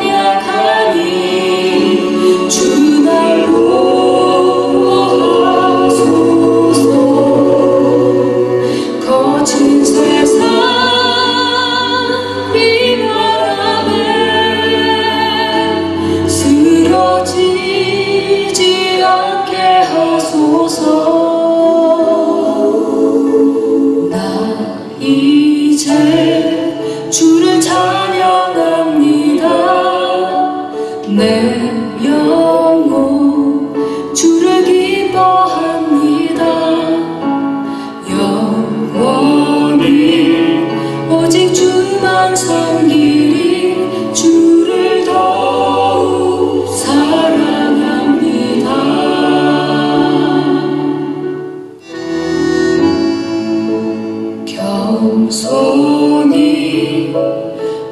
영약하니 영혼 주를 기뻐합니다. 영원히 오직 주만 섬기리 주를 더욱 사랑합니다. 겸손히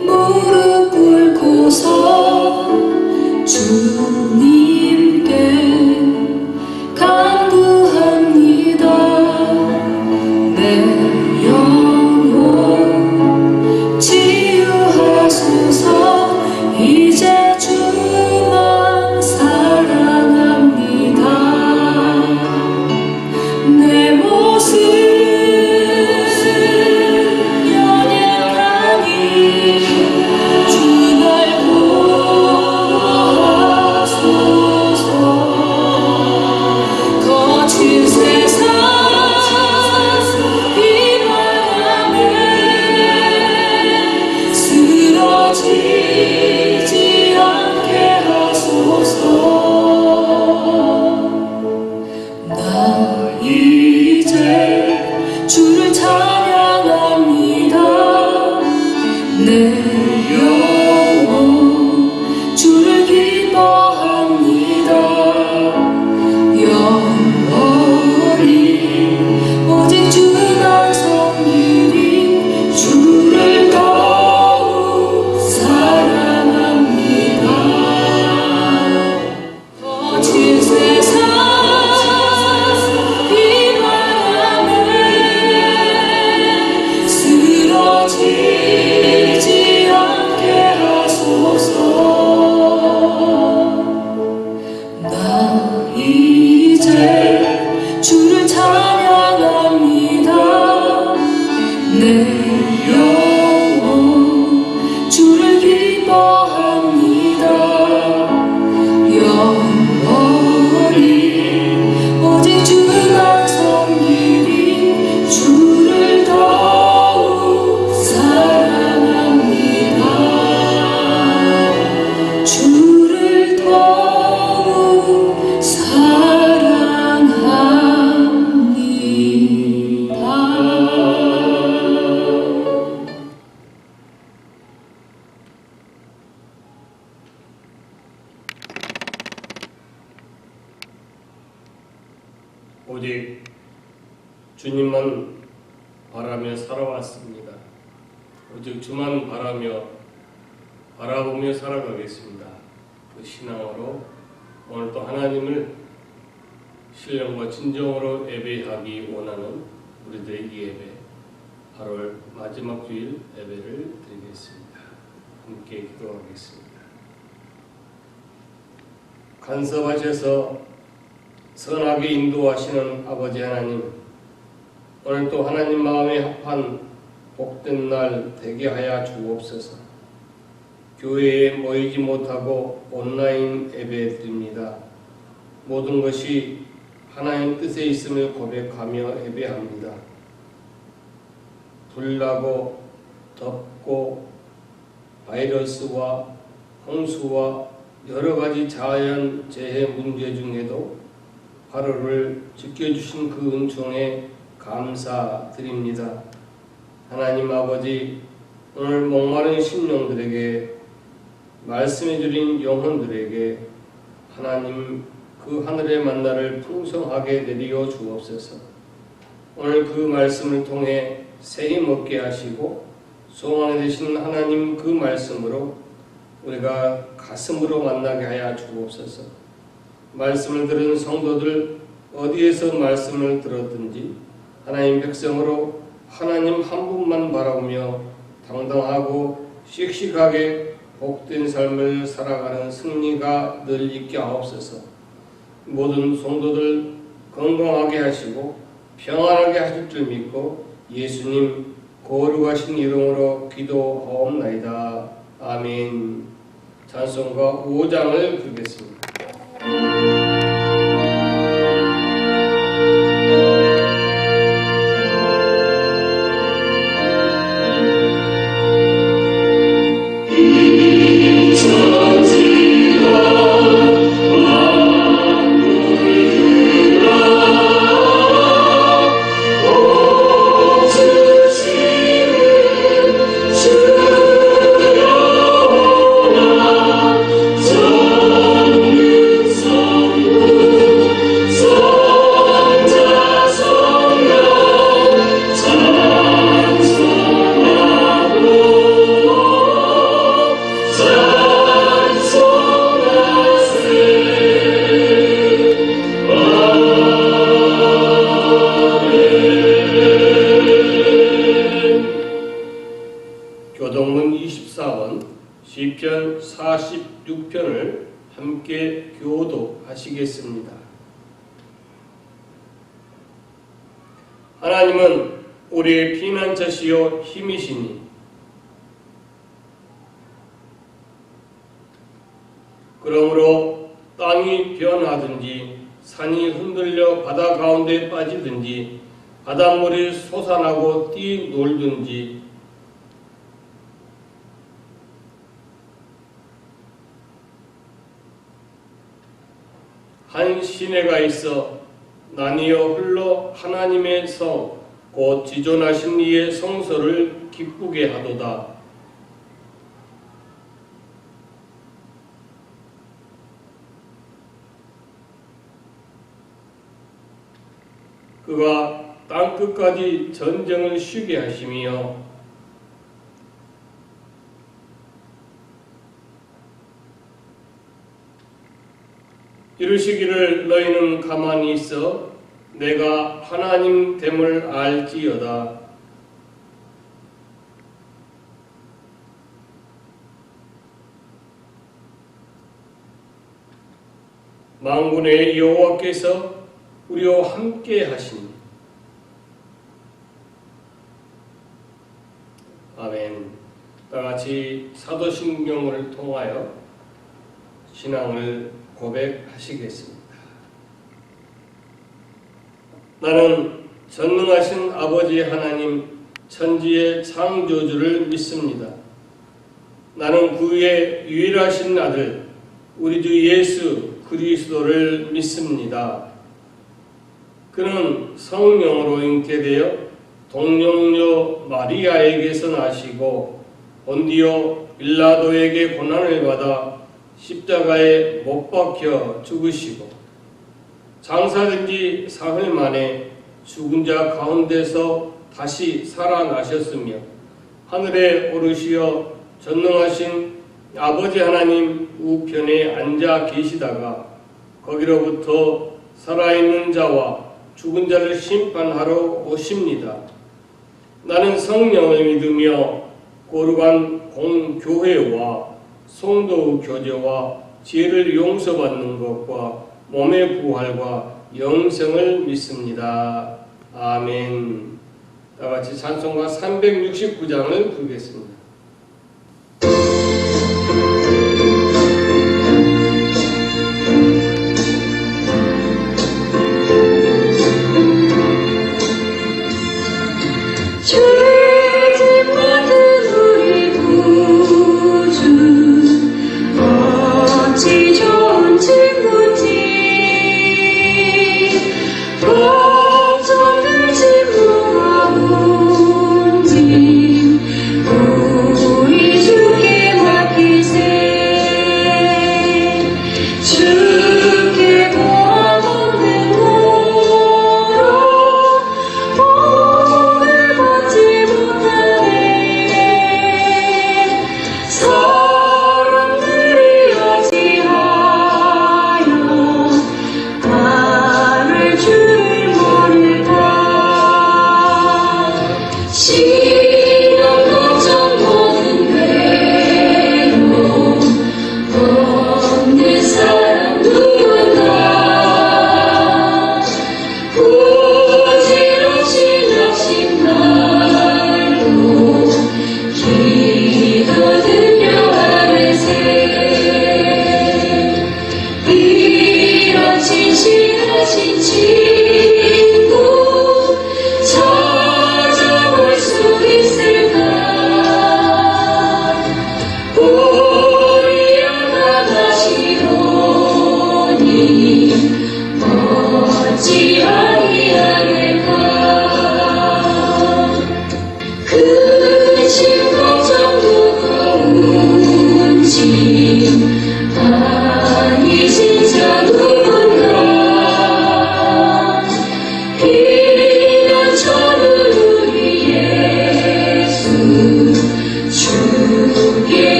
무릎 꿇고서 주님께 간구합니다. 내 영혼 치유하소서. 이제 주만 사랑합니다. 내 모습 주를 찬양합니다. 내 영혼 주를 기뻐합니다. 영원히 오직 주만 섬기리 주를 더욱 사랑합니다. 거친 세상 쓰러지지 않게 하소서. 나 이제 주를 찬양합니다. 내 영혼 주를 기뻐합니다. 영원히 오직 주만 섬기리 주를 더욱 사랑합니다. 주를 더욱 사랑합니다. 오직 주님만 바라며 살아왔습니다. 오직 주만 바라보며 살아가겠습니다. 그 신앙으로 오늘 또 하나님을 신령과 진정으로 예배하기 원하는 우리들의 이 예배, 8월 마지막 주일 예배를 드리겠습니다. 함께 기도하겠습니다. 간섭하셔서 선하게 인도하시는 아버지 하나님, 오늘 또 하나님 마음에 합한 복된 날 되게 하여 주옵소서. 교회에 모이지 못하고 온라인 예배 드립니다. 모든 것이 하나님 뜻에 있음을 고백하며 예배합니다. 불나고 덥고 바이러스와 홍수와 여러 가지 자연 재해 문제 중에도 하루를 지켜주신 그 은총에 감사드립니다. 하나님 아버지, 오늘 목마른 심령들에게 말씀해 주린 영혼들에게 하나님 그 하늘의 만나를 풍성하게 내리어 주옵소서. 오늘 그 말씀을 통해 새 힘 얻게 하시고 소망이 되신 하나님 그 말씀으로 우리가 가슴으로 만나게 하여 주옵소서. 말씀을 들은 성도들 어디에서 말씀을 들었든지 하나님 백성으로 하나님 한 분만 바라보며 당당하고 씩씩하게 복된 삶을 살아가는 승리가 늘 있게 하옵소서. 모든 성도들 건강하게 하시고 평안하게 하실 줄 믿고 예수님 거룩하신 이름으로 기도하옵나이다. 아멘. 찬송가 5장을 부르겠습니다. 천지가 함께 교도하시겠습니다. 하나님은 우리의 피난처시요 힘이시니 그러므로 땅이 변하든지 산이 흔들려 바다 가운데 빠지든지 바닷물이 솟아나고 뛰놀든지 한 시내가 있어 나뉘어 흘러 하나님의 성 곧 지존하신 이의 성소를 기쁘게 하도다. 그가 땅끝까지 전쟁을 쉬게 하시며 이르시기를 너희는 가만히 있어 내가 하나님 됨을 알지어다. 만군의 여호와께서 우리와 함께 하시니 아멘. 다같이 사도신경을 통하여 신앙을 고백하시겠습니다. 나는 전능하신 아버지 하나님 천지의 창조주를 믿습니다. 나는 그의 유일하신 아들 우리 주 예수 그리스도를 믿습니다. 그는 성령으로 잉태되어 동정녀 마리아에게서 나시고 본디오 빌라도에게 고난을 받아 십자가에 못 박혀 죽으시고 장사된 지 사흘 만에 죽은 자 가운데서 다시 살아나셨으며 하늘에 오르시어 전능하신 아버지 하나님 우편에 앉아 계시다가 거기로부터 살아있는 자와 죽은 자를 심판하러 오십니다. 나는 성령을 믿으며 거룩한 공교회와 성도 교제와 죄를 용서받는 것과 몸의 부활과 영생을 믿습니다. 아멘. 다같이 찬송가 369장을 부르겠습니다.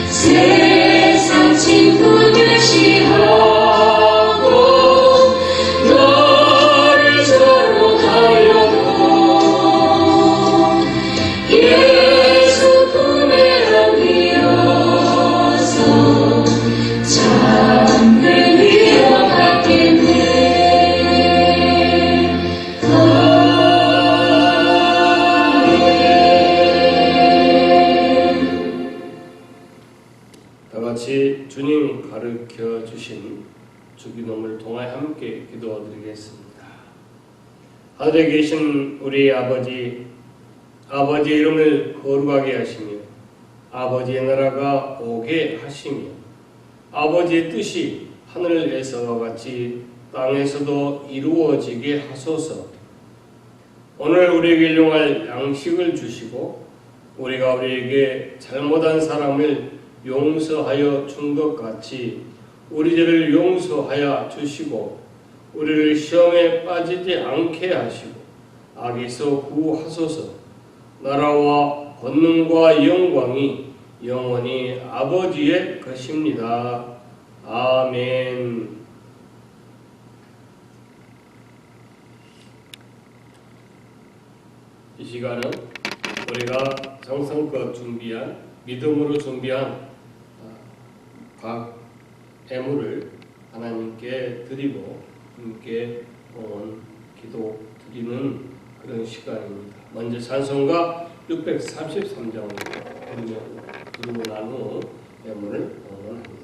세상 다 같이 주님 가르쳐 주신 주기도문을 통하여 함께 기도드리겠습니다. 하늘에 계신 우리 아버지, 아버지의 이름을 거룩하게 하시며 아버지의 나라가 오게 하시며 아버지의 뜻이 하늘에서와 같이 땅에서도 이루어지게 하소서. 오늘 우리에게 일용할 양식을 주시고 우리가 우리에게 잘못한 사람을 용서하여 준 것 같이 우리 죄를 용서하여 주시고 우리를 시험에 빠지지 않게 하시고 악에서 구하소서. 나라와 권능과 영광이 영원히 아버지의 것입니다. 아멘. 이 시간은 우리가 정성껏 준비한 믿음으로 준비한 각 예물을 하나님께 드리고 함께 기도 드리는 그런 시간입니다. 먼저 찬송가 633장을 부르고 난 후 예물을 봉헌합니다.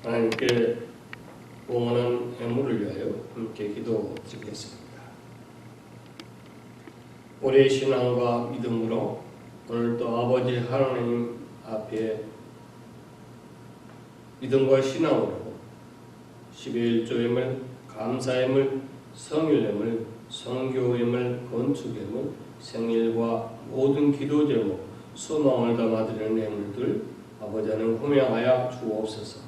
하나님께 봉헌한 예물을 위하여 함께 기도드리겠습니다. 우리의 신앙과 믿음으로 오늘도 아버지 하나님 앞에 믿음과 신앙으로 12일 조예물, 감사예물, 성일예물, 성교예물, 건축예물, 생일과 모든 기도 제목, 소망을 담아드리는 예물들 아버지 하나님 호명하여 주옵소서.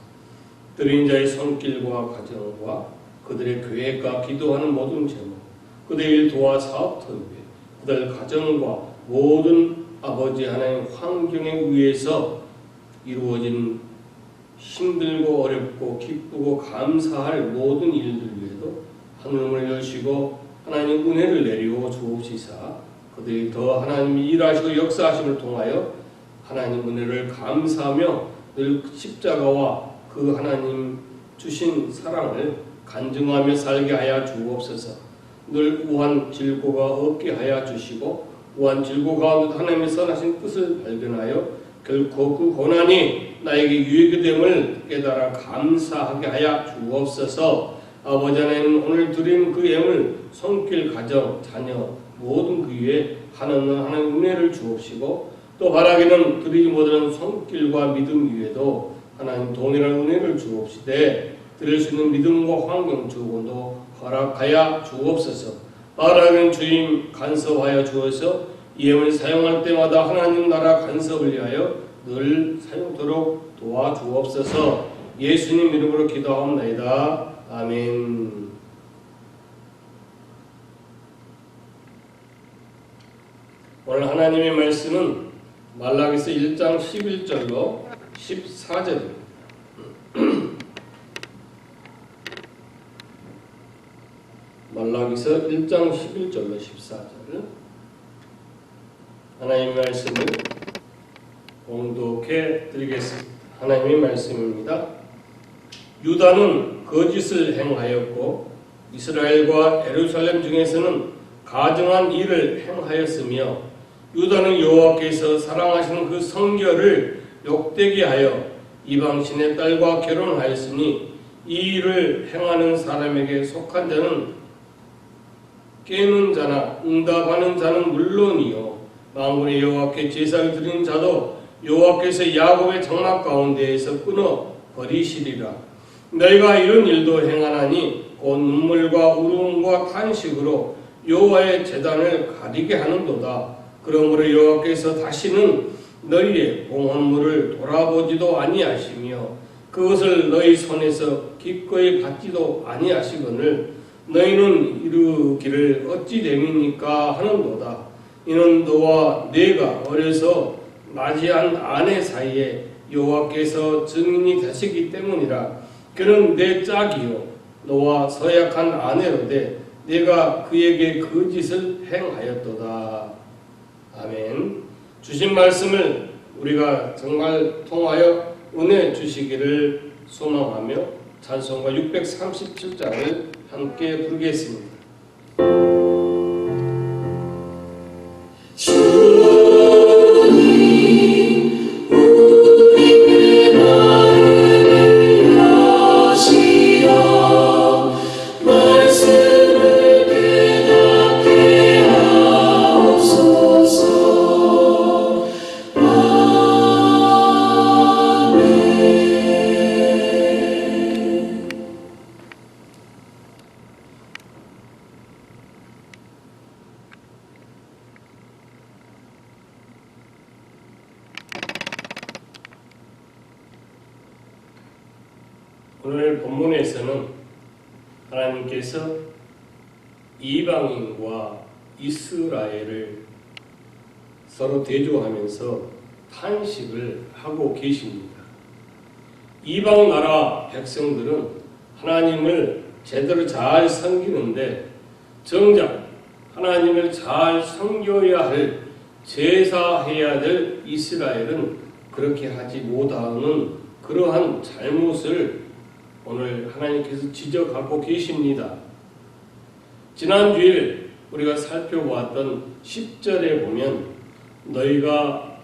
드린 자의 손길과 가정과 그들의 계획과 기도하는 모든 제목, 그들의 일 도와 사업 터위에 그들 가정과 모든 아버지 하나님 환경에 의해서 이루어진 힘들고 어렵고 기쁘고 감사할 모든 일들 위에도 하늘문을 여시고 하나님 은혜를 내리고 주옵시사. 그들이 더 하나님이 일하시고 역사하심을 통하여 하나님 은혜를 감사하며 늘 십자가와 그 하나님 주신 사랑을 간증하며 살게 하여 주옵소서. 늘 우한 질고가 없게 하여 주시고 우한 질고 가운데 하나님의 선하신 뜻을 발견하여 결코 그 고난이 나에게 유익이 됨을 깨달아 감사하게 하여 주옵소서. 아버지 하나님 오늘 드린 그 예물 손길 가정 자녀 모든 그 위에 하나님 은혜를 주옵시고 또 바라기는 드리지 못하는 손길과 믿음 위에도 하나님 동일한 은혜를 주옵시되 드릴 수 있는 믿음과 환경 조건도 허락하여 주옵소서. 바라기는 주님 간섭하여 주어서 이 예물을 사용할 때마다 하나님 나라 간섭을 위하여 늘 사용토록 도와주옵소서. 예수님 이름으로 기도하옵나이다. 아멘. 오늘 하나님의 말씀은 말라기서 1장 11절로 14절입니다. 말라기서 1장 11절로 14절 하나님의 말씀을 공독해 드리겠습니다. 하나님의 말씀입니다. 유다는 거짓을 행하였고 이스라엘과 예루살렘 중에서는 가증한 일을 행하였으며 유다는 여호와께서 사랑하시는 그 성결을 욕되게 하여 이방신의 딸과 결혼하였으니 이 일을 행하는 사람에게 속한 자는 깨는 자나 응답하는 자는 물론이요 만군의 여호와께 제사를 드리는 자도 여호와께서 야곱의 장막 가운데에서 끊어 버리시리라. 너희가 이런 일도 행하나니 곧 눈물과 울음과 탄식으로 여호와의 제단을 가리게 하는도다. 그러므로 여호와께서 다시는 너희의 봉헌물을 돌아보지도 아니하시며 그것을 너희 손에서 기꺼이 받지도 아니하시거늘 너희는 이르기를 어찌 됨이니까 하는도다. 이는 너와 내가 어려서 맞이한 아내 사이에 여호와께서 증인이 되시기 때문이라. 그는 내 짝이요 너와 서약한 아내로되 내가 그에게 그 짓을 행하였도다. 아멘. 주신 말씀을 우리가 정말 통하여 은혜 주시기를 소망하며 찬송가 637장을 함께 부르겠습니다. 주님 우리의 마음을 여시어 말씀을 깨닫게 하옵소서. 아멘. 오늘 본문에서는 하나님께서 이방인과 이스라엘을 서로 대조하면서 탄식을 하고 계십니다. 이방 나라 백성들은 하나님을 제대로 잘 섬기는데 정작 하나님을 잘 섬겨야 할 제사해야 될 이스라엘은 그렇게 하지 못하는 그러한 잘못을 오늘 하나님께서 지적하고 계십니다. 지난 주일 우리가 살펴보았던 10절에 보면 너희가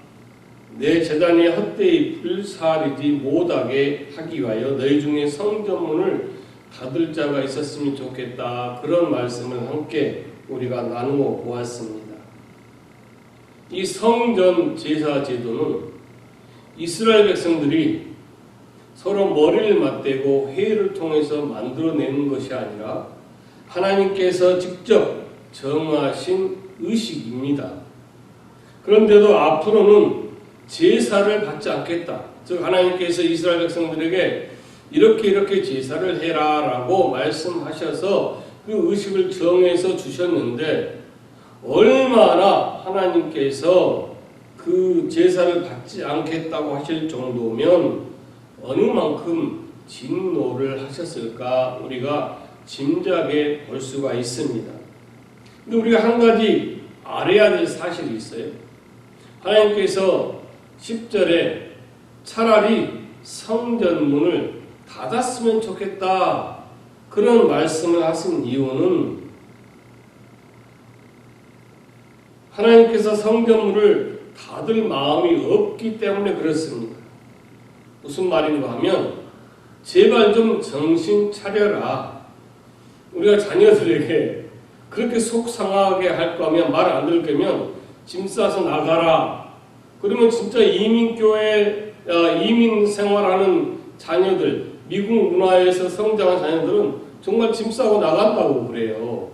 내 제단에 헛되이 불사르지 못하게 하기 위하여 너희 중에 성전문을 닫을 자가 있었으면 좋겠다. 그런 말씀을 함께 우리가 나누어 보았습니다. 이 성전 제사 제도는 이스라엘 백성들이 서로 머리를 맞대고 회의를 통해서 만들어내는 것이 아니라 하나님께서 직접 정하신 의식입니다. 그런데도 앞으로는 제사를 받지 않겠다. 즉 하나님께서 이스라엘 백성들에게 이렇게 제사를 해라 라고 말씀하셔서 그 의식을 정해서 주셨는데 얼마나 하나님께서 그 제사를 받지 않겠다고 하실 정도면 어느 만큼 진노를 하셨을까 우리가 짐작해 볼 수가 있습니다. 근데 우리가 한 가지 알아야 될 사실이 있어요. 하나님께서 10절에 차라리 성전문을 닫았으면 좋겠다 그런 말씀을 하신 이유는 하나님께서 성전문을 닫을 마음이 없기 때문에 그렇습니다. 무슨 말인가 하면 제발 좀 정신 차려라. 우리가 자녀들에게 그렇게 속 상하게 할 거면 말 안 들을 거면 짐 싸서 나가라. 그러면 진짜 이민교회 이민 생활하는 자녀들 미국 문화에서 성장한 자녀들은 정말 짐 싸고 나간다고 그래요.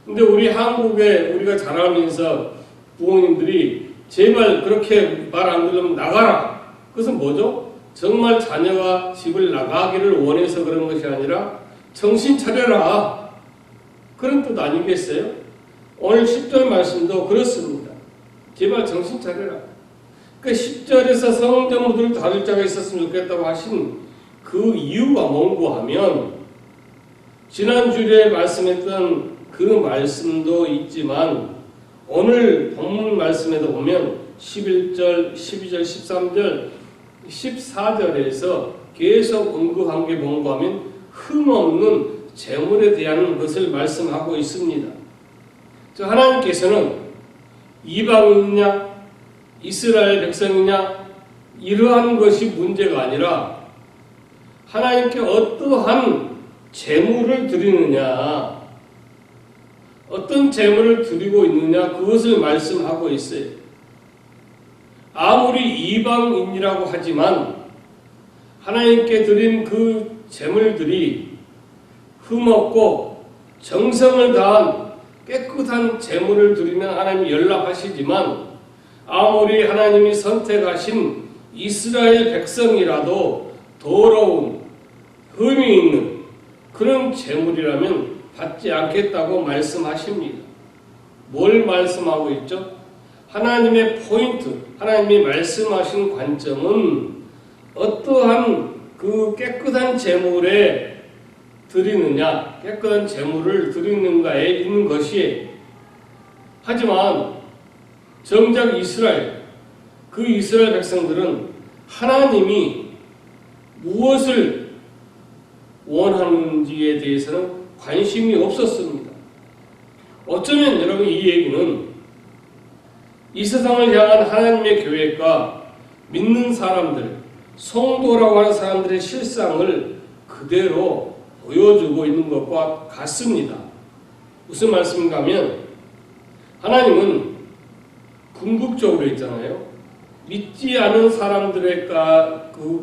근데 우리 한국에 우리가 자라면서 부모님들이 제발 그렇게 말 안 들으면 나가라. 그것은 뭐죠? 정말 자녀가 집을 나가기를 원해서 그런 것이 아니라 정신 차려라. 그런 뜻 아니겠어요? 오늘 10절 말씀도 그렇습니다. 제발 정신 차려라. 그러니까 10절에서 성전문을 닫을 자가 있었으면 좋겠다고 하신 그 이유가 뭔고 하면 지난주에 말씀했던 그 말씀도 있지만 오늘 본문 말씀에도 보면 11절, 12절, 13절, 14절에서 계속 언급한 게 뭔가 하면 흠없는 재물에 대한 것을 말씀하고 있습니다. 하나님께서는 이방인이냐 이스라엘 백성이냐 이러한 것이 문제가 아니라 하나님께 어떠한 재물을 드리느냐 어떤 재물을 드리고 있느냐 그것을 말씀하고 있어요. 아무리 이방인이라고 하지만 하나님께 드린 그 재물들이 흠없고 정성을 다한 깨끗한 재물을 드리면 하나님이 연락하시지만 아무리 하나님이 선택하신 이스라엘 백성이라도 더러운 흠이 있는 그런 재물이라면 받지 않겠다고 말씀하십니다. 뭘 말씀하고 있죠? 하나님의 포인트, 하나님이 말씀하신 관점은 어떠한 그 깨끗한 재물에 드리느냐, 깨끗한 재물을 드리는가에 있는 것이. 하지만 정작 이스라엘, 그 이스라엘 백성들은 하나님이 무엇을 원하는지에 대해서는 관심이 없었습니다. 어쩌면 여러분 이 얘기는 이 세상을 향한 하나님의 계획과 믿는 사람들, 성도라고 하는 사람들의 실상을 그대로 보여주고 있는 것과 같습니다. 무슨 말씀인가 하면 하나님은 궁극적으로 있잖아요. 믿지 않은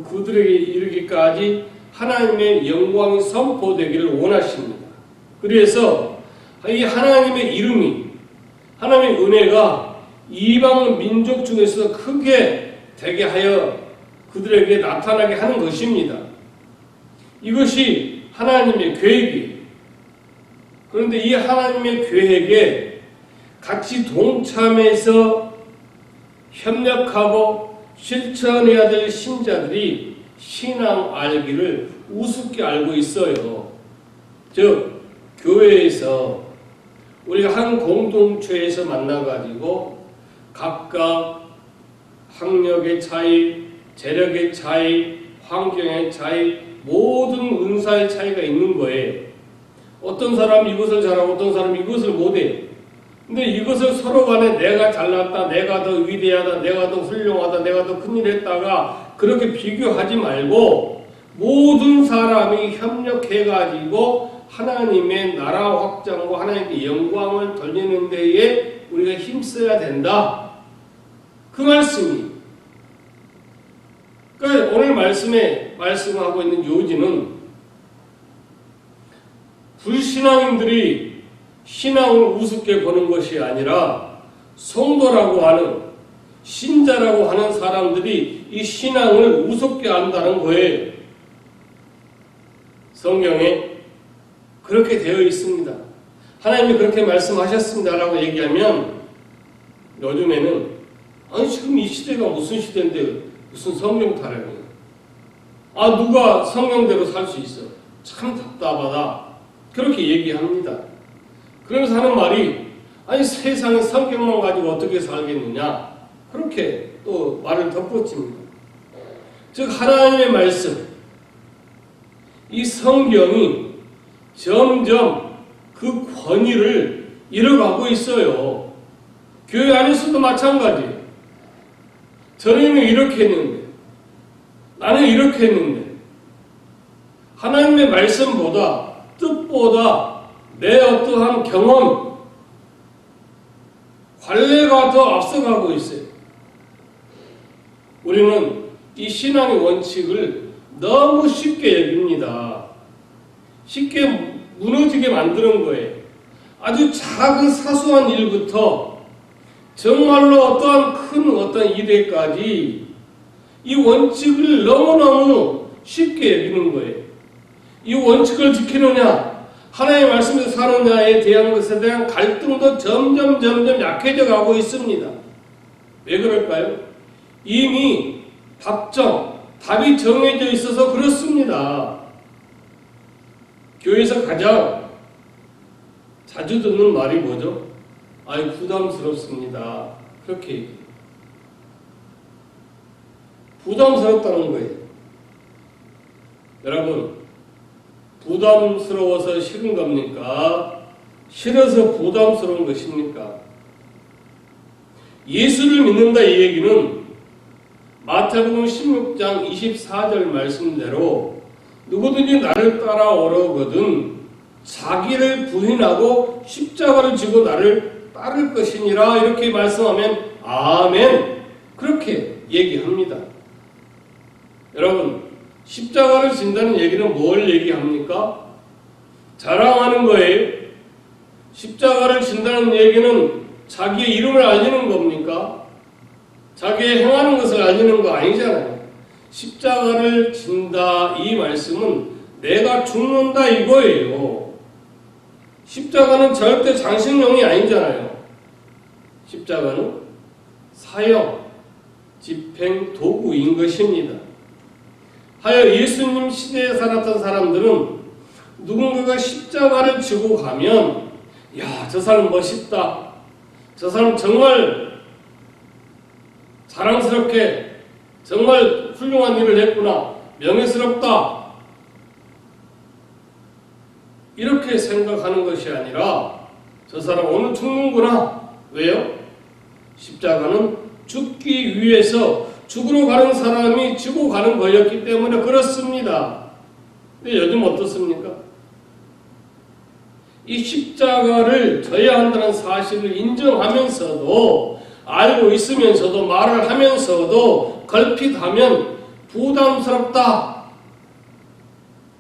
그들에게 이르기까지 하나님의 영광이 선포되기를 원하십니다. 그래서 이 하나님의 이름이, 하나님의 은혜가 이방 민족 중에서 크게 되게 하여 그들에게 나타나게 하는 것입니다. 이것이 하나님의 계획이에요. 그런데 이 하나님의 계획에 같이 동참해서 협력하고 실천해야 될 신자들이 신앙 알기를 우습게 알고 있어요. 즉 교회에서 우리가 한 공동체에서 만나가지고 각각 학력의 차이, 재력의 차이, 환경의 차이, 모든 은사의 차이가 있는 거예요. 어떤 사람이 이것을 잘하고 어떤 사람이 이것을 못해. 근데 이것을 서로 간에 내가 잘났다, 내가 더 위대하다, 내가 더 훌륭하다, 내가 더 큰일 했다가 그렇게 비교하지 말고 모든 사람이 협력해가지고 하나님의 나라 확장과 하나님의 영광을 돌리는 데에 우리가 힘써야 된다. 그 말씀이. 그러니까 오늘 말씀에 말씀하고 있는 요지는 불신앙인들이 신앙을 우습게 보는 것이 아니라 성도라고 하는 신자라고 하는 사람들이 이 신앙을 우습게 한다는 거예요. 성경에 그렇게 되어 있습니다. 하나님이 그렇게 말씀하셨습니다라고 얘기하면 요즘에는 아니 지금 이 시대가 무슨 시대인데 무슨 성경 타령이에요. 아 누가 성경대로 살 수 있어. 참 답답하다. 그렇게 얘기합니다. 그러면서 하는 말이 아니 세상에 성경만 가지고 어떻게 살겠느냐. 그렇게 또 말을 덧붙입니다. 즉 하나님의 말씀, 이 성경이 점점 그 권위를 잃어가고 있어요. 교회 안에서도 마찬가지예요. 저는 이렇게 했는데 나는 이렇게 했는데 하나님의 말씀보다 뜻보다 내 어떠한 경험, 관례가 더 앞서가고 있어요. 우리는 이 신앙의 원칙을 너무 쉽게 여깁니다. 쉽게 무너지게 만드는 거예요. 아주 작은 사소한 일부터 정말로 어떠한 큰 어떤 일에까지 이 원칙을 너무너무 쉽게 여기는 거예요. 이 원칙을 지키느냐, 하나님의 말씀에서 사느냐에 대한 것에 대한 갈등도 점점 약해져 가고 있습니다. 왜 그럴까요? 이미 답이 정해져 있어서 그렇습니다. 교회에서 가장 자주 듣는 말이 뭐죠? 아이 부담스럽습니다. 그렇게 얘기해요. 부담스럽다는 거예요. 여러분, 부담스러워서 싫은 겁니까? 싫어서 부담스러운 것입니까? 예수를 믿는다 이 얘기는 마태복음 16장 24절 말씀대로 누구든지 나를 따라오려거든 자기를 부인하고 십자가를 지고 나를 따를 것이니라 이렇게 말씀하면 아멘 그렇게 얘기합니다. 여러분 십자가를 진다는 얘기는 뭘 얘기합니까? 자랑하는 거예요. 십자가를 진다는 얘기는 자기의 이름을 알리는 겁니까? 자기의 행하는 것을 알리는 거 아니잖아요. 십자가를 진다 이 말씀은 내가 죽는다 이거예요. 십자가는 절대 장식용이 아니잖아요. 십자가는 사형, 집행 도구인 것입니다. 하여 예수님 시대에 살았던 사람들은 누군가가 십자가를 지고 가면 야, 저 사람 멋있다. 저 사람 정말 자랑스럽게 정말 훌륭한 일을 했구나. 명예스럽다. 이렇게 생각하는 것이 아니라 저 사람 오늘 죽는구나. 왜요? 십자가는 죽기 위해서 죽으러 가는 사람이 지고 가는 거였기 때문에 그렇습니다. 근데 요즘 어떻습니까? 이 십자가를 져야 한다는 사실을 인정하면서도 알고 있으면서도 말을 하면서도 걸핏하면 부담스럽다.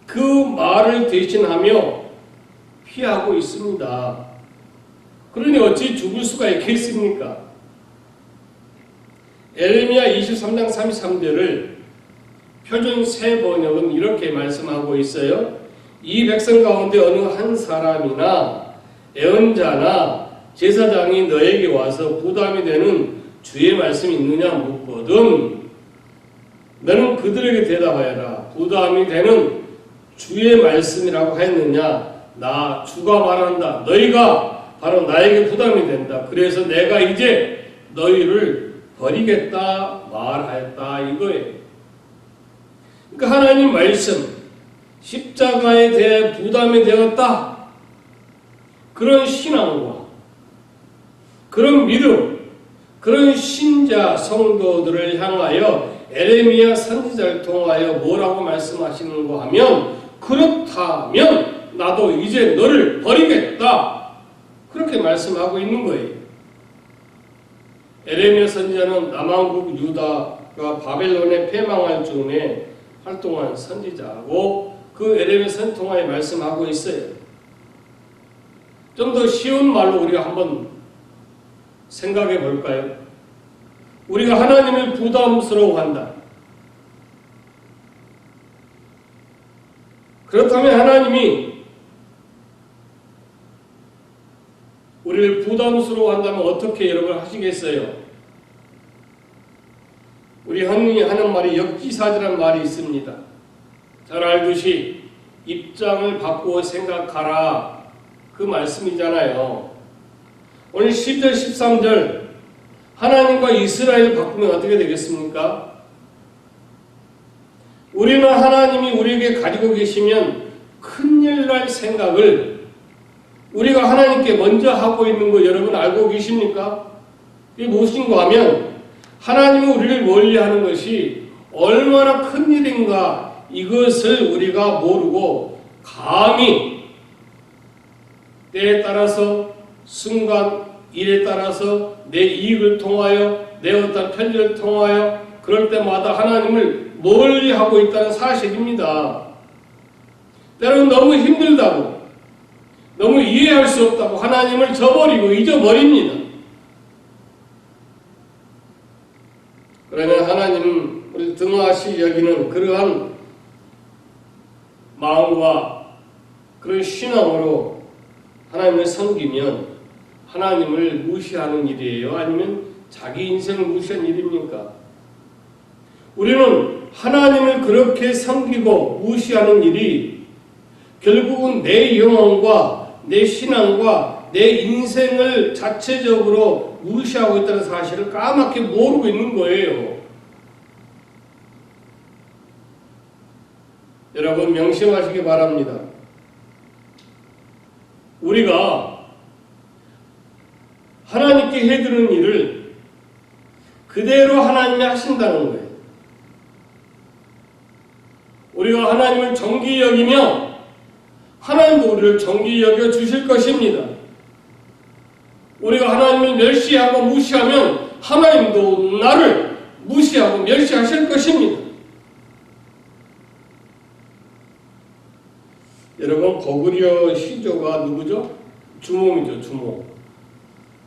그 말을 대신하며 피하고 있습니다. 그러니 어찌 죽을 수가 있겠습니까? 에레미야 23장 33절을 표준 새 번역은 이렇게 말씀하고 있어요. 이 백성 가운데 어느 한 사람이나 애언자나 제사장이 너에게 와서 부담이 되는 주의 말씀이 있느냐 묻거든 너는 그들에게 대답하여라. 부담이 되는 주의 말씀이라고 했느냐? 나 주가 말한다. 너희가 바로 나에게 부담이 된다. 그래서 내가 이제 너희를 버리겠다 말하였다 이거예요. 그러니까 하나님 말씀 십자가에 대해 부담이 되었다. 그런 신앙과 그런 믿음, 그런 신자 성도들을 향하여 에레미야 선지자를 통하여 뭐라고 말씀하시는가 하면 그렇다면 나도 이제 너를 버리겠다. 그렇게 말씀하고 있는 거예요. 에레미야 선지자는 남왕국 유다가 바벨론에 패망할 즈음에 활동한 선지자고 그 에레미야 선지자 통하여 말씀하고 있어요. 좀 더 쉬운 말로 우리가 한번 생각해 볼까요? 우리가 하나님을 부담스러워한다. 그렇다면 하나님이 우리를 부담스러워한다면 어떻게 여러분 하시겠어요? 우리 흔히 하는 말이 역지사지라는 말이 있습니다. 잘 알듯이 입장을 바꾸어 생각하라 그 말씀이잖아요. 오늘 10절 13절 하나님과 이스라엘 바꾸면 어떻게 되겠습니까? 우리는 하나님이 우리에게 가지고 계시면 큰일 날 생각을 우리가 하나님께 먼저 하고 있는 거 여러분 알고 계십니까? 이게 무엇인가 하면 하나님은 우리를 멀리하는 것이 얼마나 큰일인가 이것을 우리가 모르고 감히 때에 따라서 순간 일에 따라서 내 이익을 통하여 내 어떤 편리를 통하여 그럴 때마다 하나님을 멀리하고 있다는 사실입니다. 때로는 너무 힘들다고 너무 이해할 수 없다고 하나님을 저버리고 잊어버립니다. 그러면 하나님을 등하시 여기는 그러한 마음과 그런 신앙으로 하나님을 섬기면 하나님을 무시하는 일이에요? 아니면 자기 인생을 무시한 일입니까? 우리는 하나님을 그렇게 섬기고 무시하는 일이 결국은 내 영혼과 내 신앙과 내 인생을 자체적으로 무시하고 있다는 사실을 까맣게 모르고 있는 거예요. 여러분 명심하시기 바랍니다. 우리가 하나님께 해드리는 일을 그대로 하나님이 하신다는 거예요. 우리가 하나님을 정기 여기며 하나님도 우리를 정기 여겨 주실 것입니다. 우리가 하나님을 멸시하고 무시하면 하나님도 나를 무시하고 멸시하실 것입니다. 여러분 고구려 시조가 누구죠? 주몽이죠. 주몽.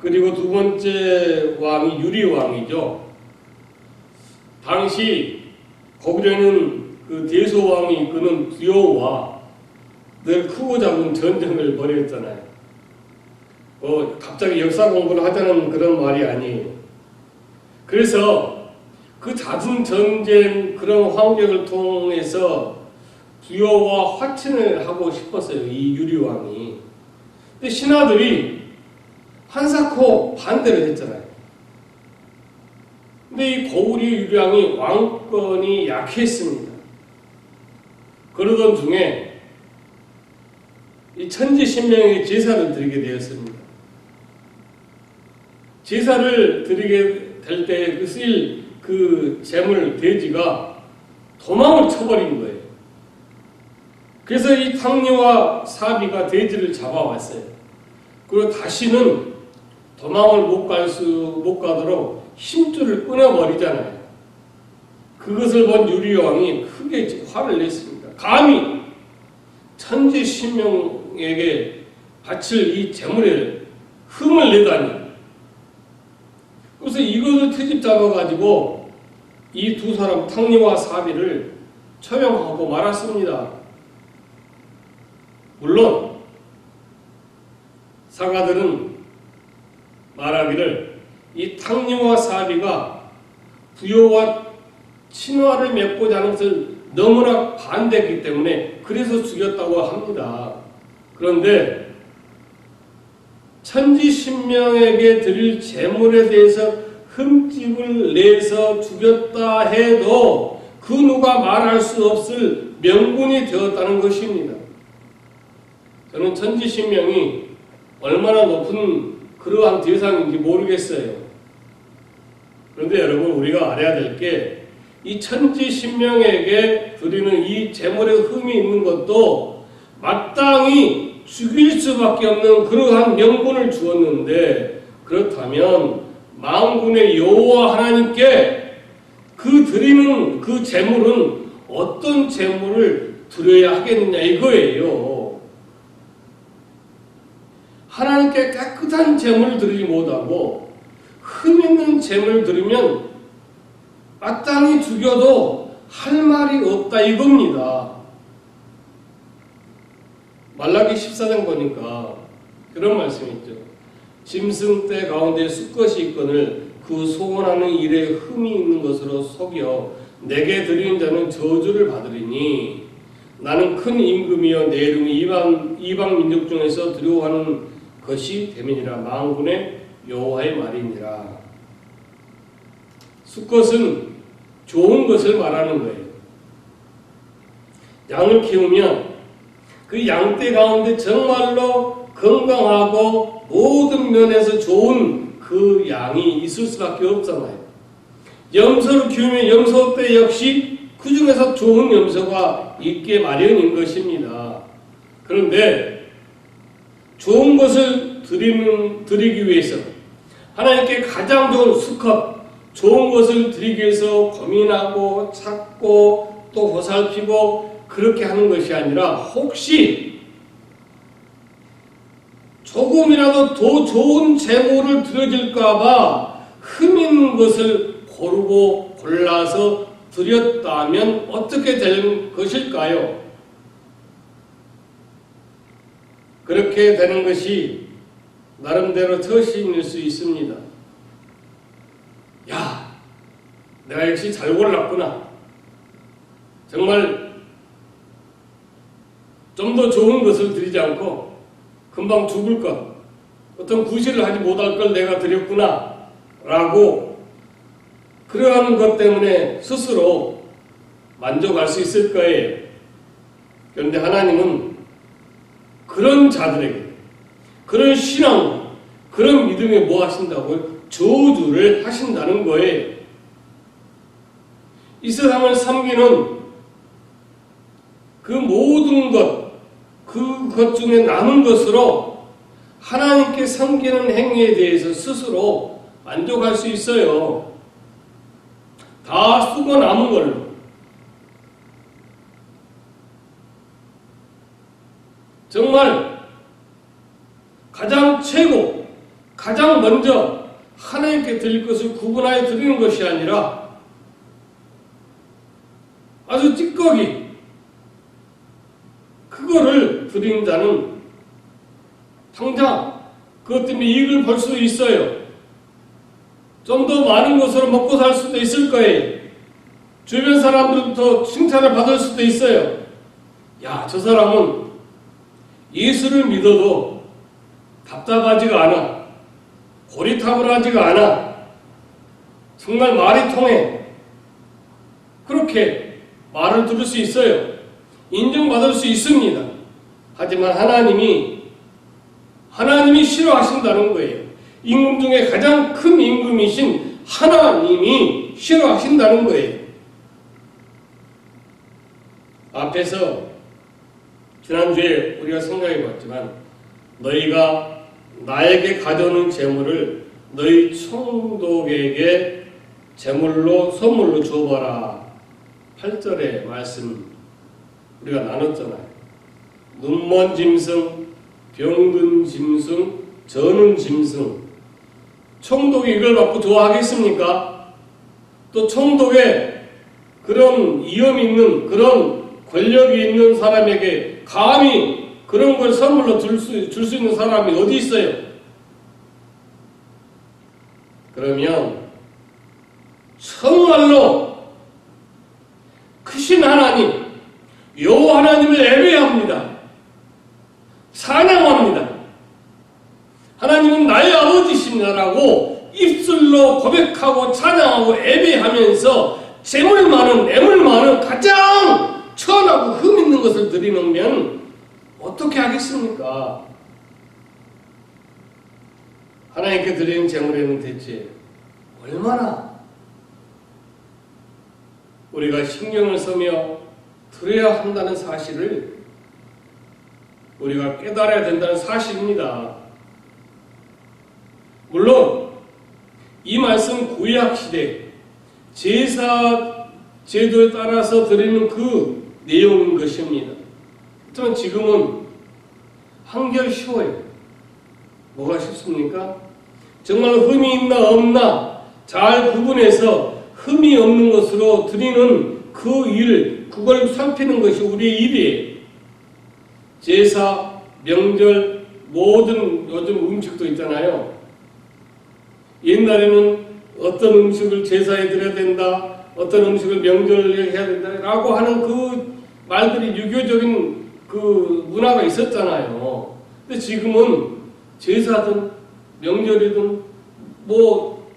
그리고 두 번째 왕이 유리왕이죠. 당시 고구려는 그 대소왕이 이끄는 부여와 늘 크고 작은 전쟁을 벌였잖아요. 갑자기 역사 공부를 하자는 그런 말이 아니에요. 그래서 그 잦은 전쟁 그런 환경을 통해서 부여와 화친을 하고 싶었어요. 이 유리왕이. 근데 신하들이 한사코 반대를 했잖아요. 근데 이 고구려 유리왕이 왕권이 약했습니다. 그러던 중에 이 천지신명에게 제사를 드리게 되었습니다. 제사를 드리게 될 때 쓰일 그 제물 돼지가 도망을 쳐버린 거예요. 그래서 이 탕리와 사비가 돼지를 잡아왔어요. 그리고 다시는 도망을 못 가도록 힘줄을 끊어버리잖아요. 그것을 본 유리왕이 크게 화를 냈습니다. 감히 천지신명에게 바칠 이 제물에 흠을 내다니. 그래서 이것을 트집 잡아가지고 이 두 사람 탕리와 사비를 처형하고 말았습니다. 물론 사가들은 말하기를 이 탕리와 사비가 부여와 친화를 맺고자 하는 것을 너무나 반대했기 때문에 그래서 죽였다고 합니다. 그런데 천지신명에게 드릴 제물에 대해서 흠집을 내서 죽였다 해도 그 누가 말할 수 없을 명분이 되었다는 것입니다. 저는 천지신명이 얼마나 높은 그러한 대상인지 모르겠어요. 그런데 여러분, 우리가 알아야 될 게 이 천지신명에게 드리는 이 제물에 흠이 있는 것도 마땅히 죽일 수밖에 없는 그러한 명분을 주었는데, 그렇다면 만군의 여호와 하나님께 그 드리는 그 제물은 어떤 제물을 드려야 하겠느냐 이거예요. 하나님께 깨끗한 제물을 드리지 못하고 흠 있는 제물을 드리면 마땅히 죽여도 할 말이 없다 이겁니다. 말라기 14장 보니까 그런 말씀이 있죠. 짐승떼 가운데 수컷이 있거늘 그 소원하는 일에 흠이 있는 것으로 속여 내게 드리는 자는 저주를 받으리니 나는 큰 임금이여 내 이름이 이방 민족 중에서 두려워하는 것이 되면이라. 만군의 여호와의 말이니라. 수컷은 좋은 것을 말하는 거예요. 양을 키우면 그 양떼 가운데 정말로 건강하고 모든 면에서 좋은 그 양이 있을 수밖에 없잖아요. 염소를 키우면 염소떼 역시 그 중에서 좋은 염소가 있게 마련인 것입니다. 그런데 좋은 것을 드리기 위해서 하나님께 가장 좋은 수컷, 좋은 것을 드리기 위해서 고민하고 찾고 또 보살피고 그렇게 하는 것이 아니라 혹시 조금이라도 더 좋은 제물을 드려질까봐 흠 있는 것을 고르고 골라서 드렸다면 어떻게 될 것일까요? 그렇게 되는 것이 나름대로 처신일 수 있습니다. 야, 내가 역시 잘 골랐구나. 정말 좀 더 좋은 것을 드리지 않고 금방 죽을 것, 어떤 구실을 하지 못할 걸 내가 드렸구나 라고 그러한 것 때문에 스스로 만족할 수 있을 거예요. 그런데 하나님은 그런 자들에게, 그런 신앙, 그런 믿음에 뭐 하신다고요? 저주를 하신다는 거예요. 이 세상을 섬기는 그 모든 것, 그것 중에 남은 것으로 하나님께 섬기는 행위에 대해서 스스로 만족할 수 있어요. 다 쓰고 남은 걸로. 정말 가장 최고, 가장 먼저 하나님께 드릴 것을 구분하여 드리는 것이 아니라 아주 찌꺼기 그거를 드리는 자는 당장 그것 때문에 이익을 볼 수도 있어요. 좀 더 많은 것으로 먹고 살 수도 있을 거예요. 주변 사람들부터 칭찬을 받을 수도 있어요. 야, 저 사람은 예수를 믿어도 답답하지가 않아. 고리타분하지가 않아. 정말 말이 통해. 그렇게 말을 들을 수 있어요. 인정받을 수 있습니다. 하지만 하나님이 싫어하신다는 거예요. 임금 중에 가장 큰 임금이신 하나님이 싫어하신다는 거예요. 앞에서 지난주에 우리가 생각해 봤지만 너희가 나에게 가져오는 재물을 너희 총독에게 재물로 선물로 주어봐라. 8절의 말씀 우리가 나눴잖아요. 눈먼 짐승, 병든 짐승, 저는 짐승. 총독이 이걸 받고 좋아하겠습니까? 또 총독에 그런 위험 있는 그런 권력이 있는 사람에게 감히 그런 걸 선물로 줄 수 있는 사람이 어디 있어요? 그러면 정말로 크신 하나님, 여호와 하나님을 예배합니다. 찬양합니다. 하나님은 나의 아버지십니다라고 입술로 고백하고 찬양하고 예배하면서 재물 많은, 애물 많은 가장 천하고 흠 있는 것을 드리면 어떻게 하겠습니까? 하나님께 드리는 재물에는 대체 얼마나 우리가 신경을 쓰며 드려야 한다는 사실을 우리가 깨달아야 된다는 사실입니다. 물론 이 말씀 구약시대 제사 제도에 따라서 드리는 그 내용인 것입니다. 하지만 지금은 한결 쉬워요. 뭐가 쉽습니까? 정말 흠이 있나 없나 잘 구분해서 흠이 없는 것으로 드리는 그 일, 그걸 살피는 것이 우리의 일이에요. 제사, 명절, 모든 요즘 음식도 있잖아요. 옛날에는 어떤 음식을 제사에 드려야 된다, 어떤 음식을 명절에 해야 된다라고 하는 그 말들이 유교적인 그 문화가 있었잖아요. 근데 지금은 제사든 명절이든 뭐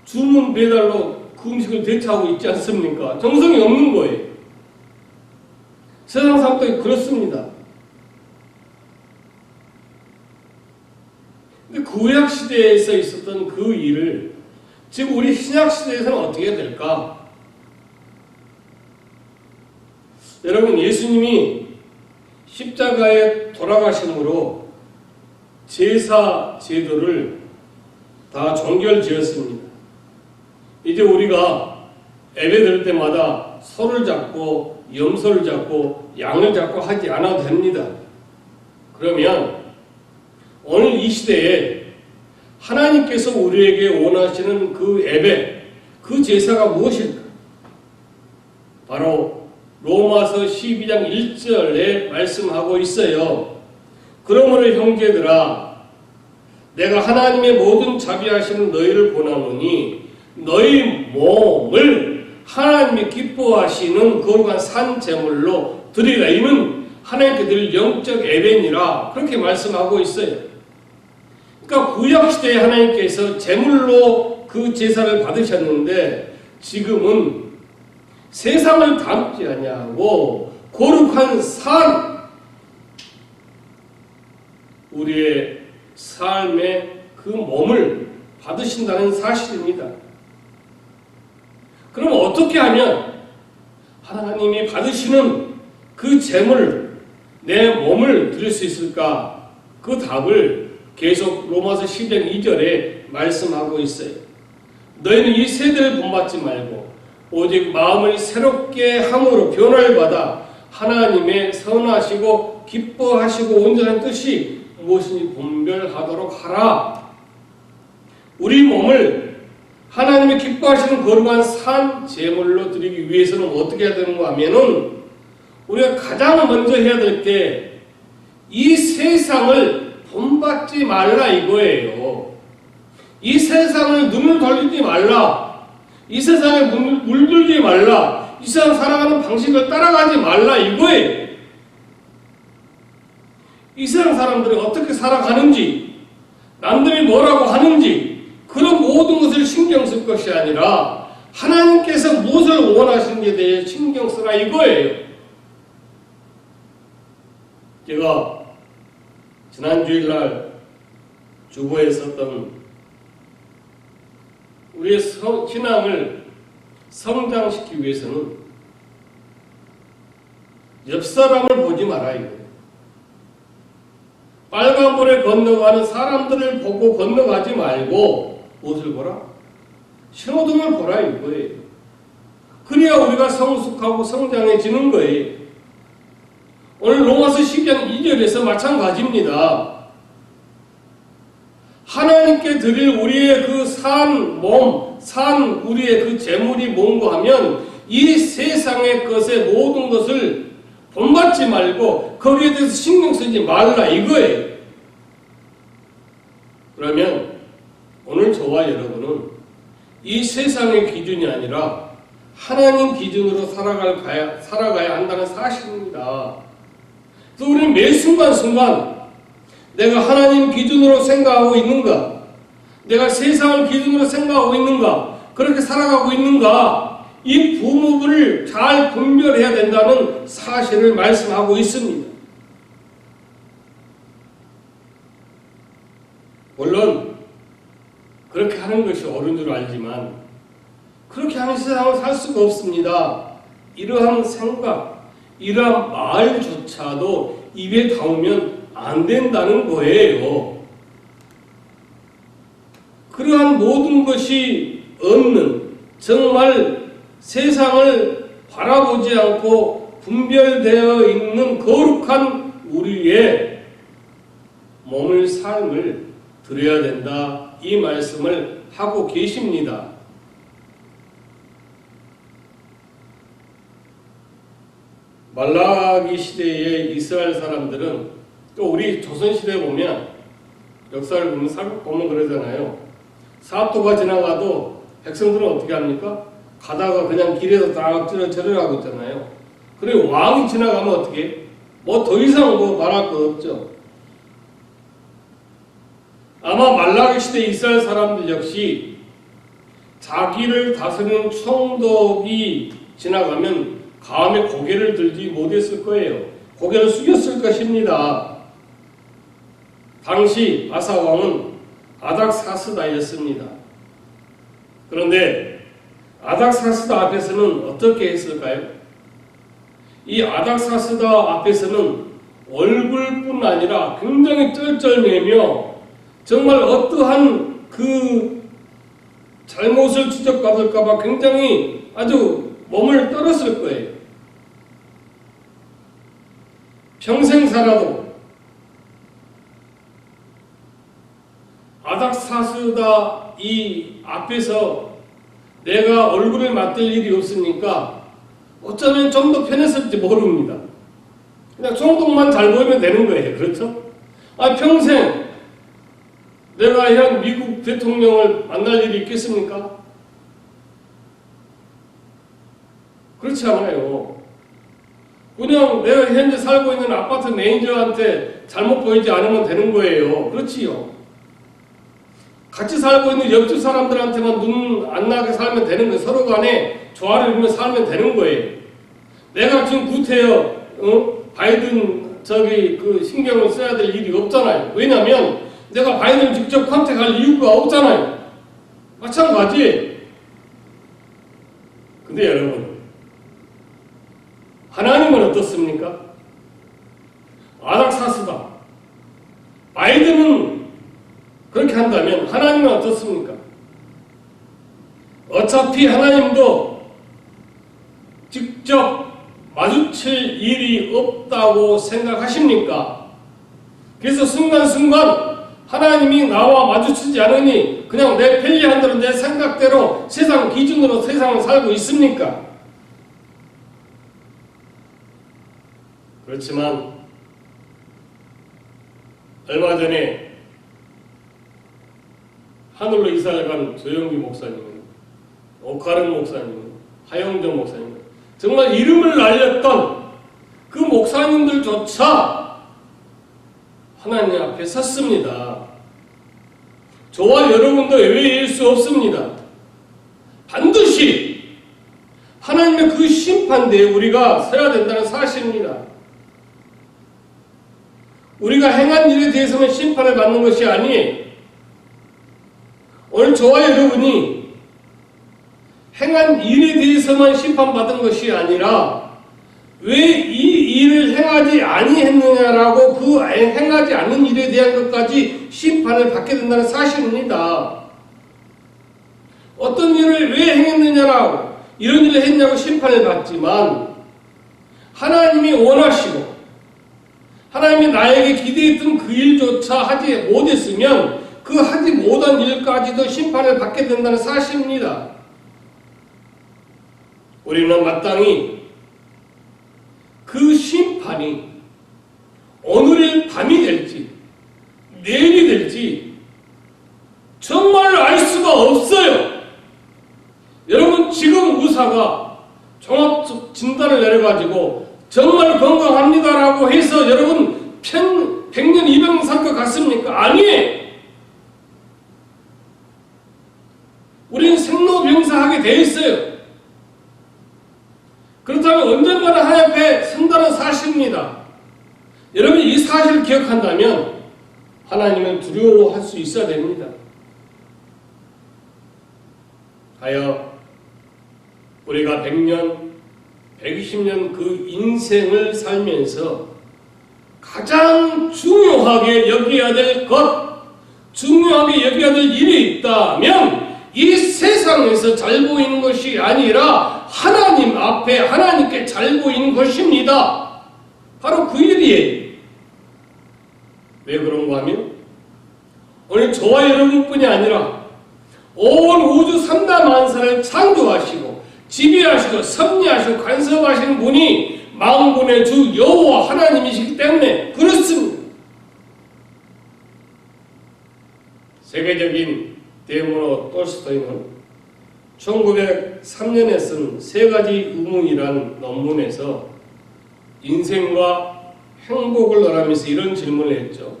주문 배달로 그 음식을 대처하고 있지 않습니까? 정성이 없는 거예요. 세상 사람들이 그렇습니다. 근데 구약 시대에서 있었던 그 일을 지금 우리 신약 시대에서는 어떻게 해야 될까? 여러분, 예수님이 십자가에 돌아가심으로 제사 제도를 다 종결지었습니다. 이제 우리가 예배 드릴 때마다 소를 잡고 염소를 잡고 양을 잡고 하지 않아도 됩니다. 그러면 오늘 이 시대에 하나님께서 우리에게 원하시는 그 예배, 그 제사가 무엇일까? 바로 로마서 12장 1절에 말씀하고 있어요. 그러므로 형제들아, 내가 하나님의 모든 자비하심을 너희를 권하노니 너희 몸을 하나님이 기뻐하시는 거룩한 산 제물로 드리라. 이는 하나님께 드릴 영적 예배니라. 그렇게 말씀하고 있어요. 그러니까 구약시대에 하나님께서 제물로 그 제사를 받으셨는데 지금은 세상을 닮지 아니하고 거룩한 산, 우리의 삶의 그 몸을 받으신다는 사실입니다. 그럼 어떻게 하면 하나님이 받으시는 그 제물, 내 몸을 드릴 수 있을까? 그 답을 계속 로마서 12장 2절에 말씀하고 있어요. 너희는 이 세대를 본받지 말고 오직 마음을 새롭게 함으로 변화를 받아 하나님의 선하시고 기뻐하시고 온전한 뜻이 무엇인지 분별하도록 하라. 우리 몸을 하나님이 기뻐하시는 거룩한 산 제물로 드리기 위해서는 어떻게 해야 되는가 하면은 우리가 가장 먼저 해야 될 게 이 세상을 본받지 말라 이거예요. 이 세상을 눈을 돌리지 말라. 이 세상에 물들지 말라. 이 세상 살아가는 방식을 따라가지 말라 이거예요. 이 세상 사람들이 어떻게 살아가는지, 남들이 뭐라고 하는지 그런 모든 것을 신경 쓸 것이 아니라 하나님께서 무엇을 원하시는지에 대해 신경 쓰라 이거예요. 제가 지난 주일날 주보에 썼던 우리의 신앙을 성장시키기 위해서는 옆 사람을 보지 마라 이거예요. 빨간불에 건너가는 사람들을 보고 건너가지 말고 무엇을 보라? 신호등을 보라 이거예요. 그래야 우리가 성숙하고 성장해지는 거예요. 오늘 로마서 12장 2절에서 마찬가지입니다. 하나님께 드릴 우리의 그 우리의 그 재물이 뭔가 하면 이 세상의 것의 모든 것을 본받지 말고 거기에 대해서 신경 쓰지 말라 이거예요. 그러면 오늘 저와 여러분은 이 세상의 기준이 아니라 하나님 기준으로 살아가야 한다는 사실입니다. 그래서 우리는 매 순간순간 내가 하나님 기준으로 생각하고 있는가? 내가 세상을 기준으로 생각하고 있는가? 그렇게 살아가고 있는가? 이 부분을 잘 분별해야 된다는 사실을 말씀하고 있습니다. 물론 그렇게 하는 것이 옳은 줄 알지만 그렇게 하는 세상을 살 수가 없습니다. 이러한 생각, 이러한 말조차도 입에 담으면 안 된다는 거예요. 그러한 모든 것이 없는 정말 세상을 바라보지 않고 분별되어 있는 거룩한 우리의 몸을 삶을 드려야 된다. 이 말씀을 하고 계십니다. 말라기 시대의 이스라엘 사람들은 또 우리 조선시대에 보면 역사를 보면 사극 보면 그러잖아요. 사토가 지나가도 백성들은 어떻게 합니까? 가다가 그냥 길에서 딱 절하고 있잖아요. 그리고 왕이 지나가면 어떻게 해? 뭐 더 이상 뭐 말할 것 없죠. 아마 말라기 시대 이스라엘 사람들 역시 자기를 다스리는 총독이 지나가면 감히 고개를 들지 못했을 거예요. 고개를 숙였을 것입니다. 당시 아사 왕은 아닥사스다였습니다. 그런데 아닥사스다 앞에서는 어떻게 했을까요? 이 아닥사스다 앞에서는 얼굴뿐 아니라 굉장히 쩔쩔매며 정말 어떠한 그 잘못을 지적받을까봐 굉장히 아주 몸을 떨었을 거예요. 평생 살아도 아닥사스다 이 앞에서 내가 얼굴을 맞댈 일이 없으니까 어쩌면 좀 더 편했을지 모릅니다. 그냥 총독만 잘 보이면 되는 거예요. 그렇죠? 평생 내가 현 미국 대통령을 만날 일이 있겠습니까? 그렇지 않아요. 그냥 내가 현재 살고 있는 아파트 매니저한테 잘못 보이지 않으면 되는 거예요. 그렇지요. 같이 살고 있는 옆집 사람들한테만 눈 안 나게 살면 되는 거예요. 서로 간에 조화를 이루며 살면 되는 거예요. 내가 지금 구태여 바이든 그 신경을 써야 될 일이 없잖아요. 왜냐하면 내가 바이든을 직접 컨택할 이유가 없잖아요. 마찬가지예요. 근데 여러분, 하나님은 어떻습니까? 아닥사스다. 바이든은 그렇게 한다면 하나님은 어떻습니까? 어차피 하나님도 직접 마주칠 일이 없다고 생각하십니까? 그래서 순간순간 하나님이 나와 마주치지 않으니 그냥 내 편리한 대로 내 생각대로 세상 기준으로 세상을 살고 있습니까? 그렇지만 얼마 전에 하늘로 이사를 간 조영기 목사님은, 오카른 목사님은, 하영정 목사님은 정말 이름을 날렸던 그 목사님들조차 하나님 앞에 섰습니다. 저와 여러분도 예외일 수 없습니다. 반드시 하나님의 그 심판대에 우리가 서야 된다는 사실입니다. 우리가 행한 일에 대해서만 심판을 받는 것이 아니에요. 오늘 저와 여러분이 행한 일에 대해서만 심판받은 것이 아니라 왜 이 일을 행하지 아니했느냐라고 그 행하지 않는 일에 대한 것까지 심판을 받게 된다는 사실입니다. 어떤 일을 왜 행했느냐라고 이런 일을 했냐고 심판을 받지만 하나님이 원하시고 하나님이 나에게 기대했던 그 일조차 하지 못했으면 그 하지 못한 일까지도 심판을 받게 된다는 사실입니다. 우리는 마땅히 그 심판이 오늘의 밤이 될지 내일이 될지 정말 알 수가 없어요. 여러분 지금 의사가 종합 진단을 내려가지고 정말 건강합니다라고 해서 여러분 100년 200년 살 것 같습니까? 아니에요. 우리는 생로병사하게 돼 있어요. 그렇다면 언젠가는 하나님 앞에 선다는 사실입니다. 여러분이 이 사실을 기억한다면 하나님은 두려워할 수 있어야 됩니다. 하여 우리가 100년, 120년 그 인생을 살면서 가장 중요하게 여겨야 될 것, 중요하게 여겨야 될 일이 있다면 이 세상에서 잘 보이는 것이 아니라 하나님 앞에 하나님께 잘 보이는 것입니다. 바로 그 일이에요. 왜 그런가 하면 오늘 저와 여러분뿐이 아니라 온 우주 삼다만사를 창조하시고 지배하시고 섭리하시고 간섭하시는 분이 만군의 주 여호와 하나님이시기 때문에 그렇습니다. 세계적인 대문호 톨스토이는 1903년에 쓴 세 가지 의문이란 논문에서 인생과 행복을 논하면서 이런 질문을 했죠.